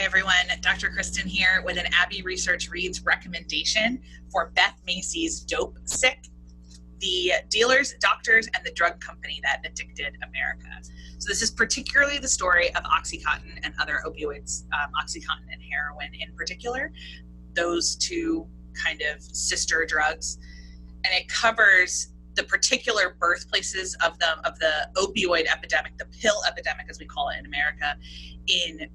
everyone. Dr. Kristen here with an Abbey Research Reads recommendation for Beth Macy's Dopesick, the dealers, doctors, and the drug company that addicted America. So this is particularly the story of Oxycontin and other opioids, Oxycontin and heroin in particular, those two kind of sister drugs. And it covers the particular birthplaces of the opioid epidemic, the pill epidemic as we call it in America, in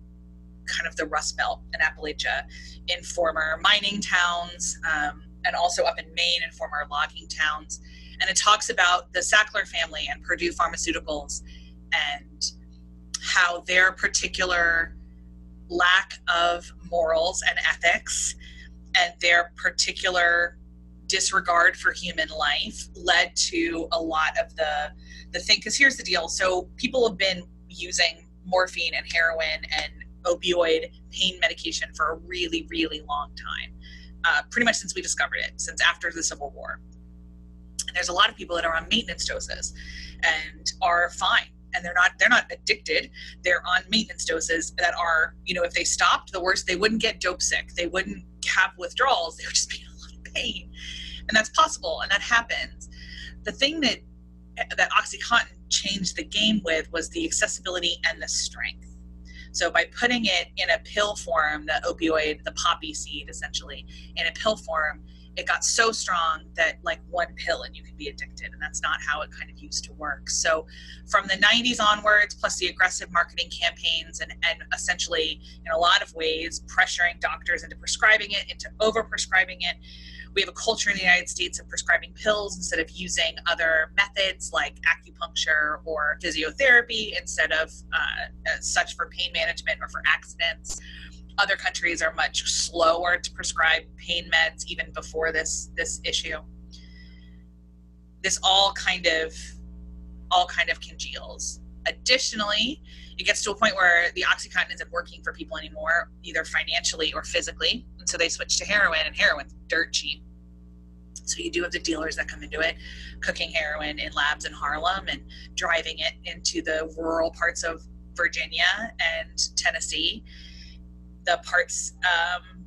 kind of the Rust Belt in Appalachia, in former mining towns, and also up in Maine in former logging towns. And it talks about the Sackler family and Purdue Pharmaceuticals and how their particular lack of morals and ethics and their particular disregard for human life led to a lot of the thing. Because here's the deal. So people have been using morphine and heroin and opioid pain medication for a really, really long time, pretty much since we discovered it, since after the Civil War. And there's a lot of people that are on maintenance doses and are fine, and they're not addicted. They're on maintenance doses that are, if they stopped, the worst, they wouldn't get dopesick, they wouldn't have withdrawals, they would just be in a lot of pain. And that's possible, and that happens. The thing that Oxycontin changed the game with was the accessibility and the strength. So by putting it in a pill form, the opioid, the poppy seed essentially, in a pill form, it got so strong that like one pill and you could be addicted, and that's not how it kind of used to work. So from the 90s onwards, plus the aggressive marketing campaigns and essentially in a lot of ways pressuring doctors into prescribing it, into over-prescribing it, we have a culture in the United States of prescribing pills instead of using other methods like acupuncture or physiotherapy instead of such for pain management or for accidents. Other countries are much slower to prescribe pain meds even before this issue. This all kind of congeals. Additionally, it gets to a point where the Oxycontin isn't working for people anymore, either financially or physically. And so they switch to heroin, and heroin's dirt cheap. So you do have the dealers that come into it, cooking heroin in labs in Harlem and driving it into the rural parts of Virginia and Tennessee, the parts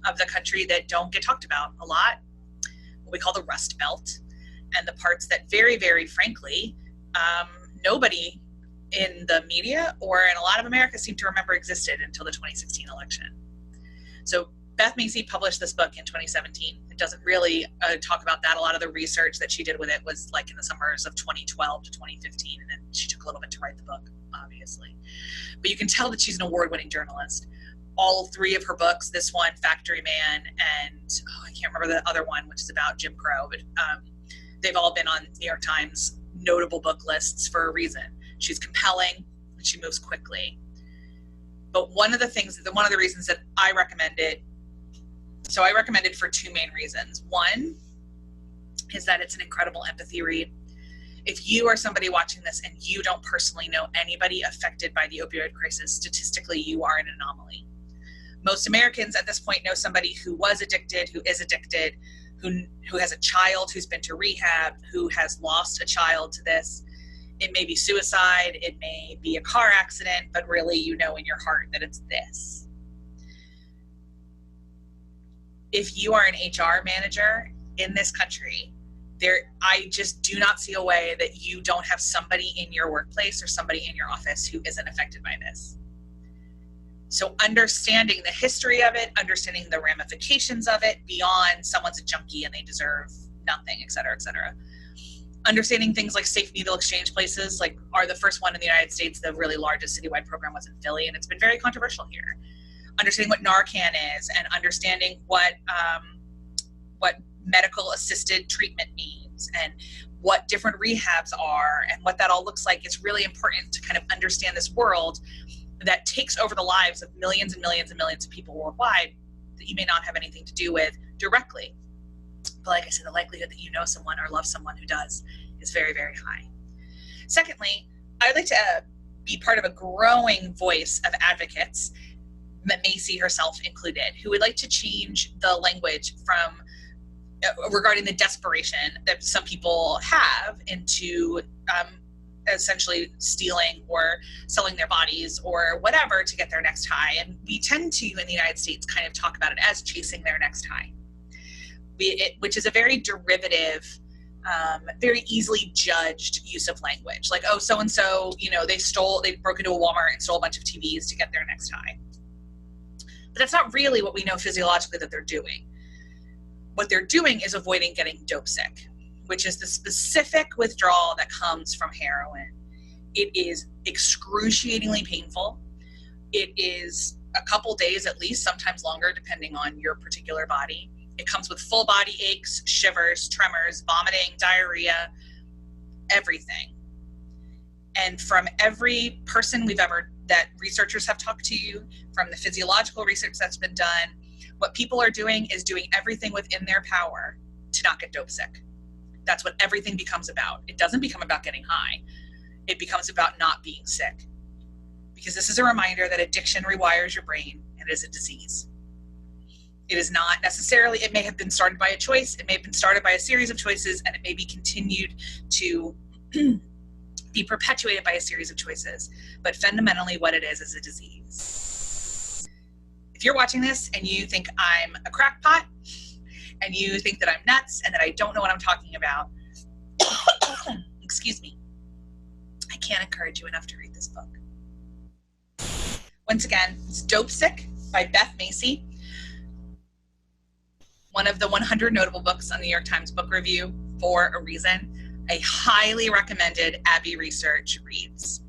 of the country that don't get talked about a lot, what we call the Rust Belt, and the parts that very, very frankly, nobody in the media or in a lot of America seemed to remember existed until the 2016 election. So Beth Macy published this book in 2017. It doesn't really talk about that. A lot of the research that she did with it was like in the summers of 2012 to 2015, and then she took a little bit to write the book, obviously. But you can tell that she's an award-winning journalist. All three of her books, this one, Factory Man, and I can't remember the other one, which is about Jim Crow, but they've all been on New York Times notable book lists for a reason. She's compelling, and she moves quickly. But one of the reasons that I recommend it, so I recommend it for two main reasons. One is that it's an incredible empathy read. If you are somebody watching this and you don't personally know anybody affected by the opioid crisis, statistically, you are an anomaly. Most Americans at this point know somebody who was addicted, who is addicted, who has a child who's been to rehab, who has lost a child to this. It may be suicide, it may be a car accident, but really you know in your heart that it's this. If you are an HR manager in this country, I just do not see a way that you don't have somebody in your workplace or somebody in your office who isn't affected by this. So understanding the history of it, understanding the ramifications of it beyond someone's a junkie and they deserve nothing, et cetera, et cetera. Understanding things like safe needle exchange places, like are the first one in the United States. The really largest citywide program was in Philly, and it's been very controversial here. Understanding what Narcan is and understanding what medical assisted treatment means and what different rehabs are and what that all looks like. It's really important to kind of understand this world that takes over the lives of millions and millions and millions of people worldwide that you may not have anything to do with directly. But like I said, the likelihood that you know someone or love someone who does is very, very high. Secondly, I'd like to be part of a growing voice of advocates, Macy herself included, who would like to change the language from regarding the desperation that some people have into essentially stealing or selling their bodies or whatever to get their next high. And we tend to, in the United States, kind of talk about it as chasing their next high, which is a very derivative, very easily judged use of language. Like, oh, so-and-so, they broke into a Walmart and stole a bunch of TVs to get their next high. But that's not really what we know physiologically that they're doing. What they're doing is avoiding getting dopesick, which is the specific withdrawal that comes from heroin. It is excruciatingly painful. It is a couple days at least, sometimes longer, depending on your particular body. It comes with full body aches, shivers, tremors, vomiting, diarrhea, everything. And from every person that researchers have talked to you, from the physiological research that's been done, what people are doing is doing everything within their power to not get dopesick. That's what everything becomes about. It doesn't become about getting high. It becomes about not being sick. Because this is a reminder that addiction rewires your brain, and it is a disease. It is not necessarily, it may have been started by a choice, it may have been started by a series of choices, and it may be continued to be perpetuated by a series of choices. But fundamentally what it is a disease. If you're watching this and you think I'm a crackpot, and you think that I'm nuts and that I don't know what I'm talking about, excuse me, I can't encourage you enough to read this book. Once again, it's Dopesick by Beth Macy, one of the 100 notable books on the New York Times Book Review for a reason. A highly recommended Abbey research reads.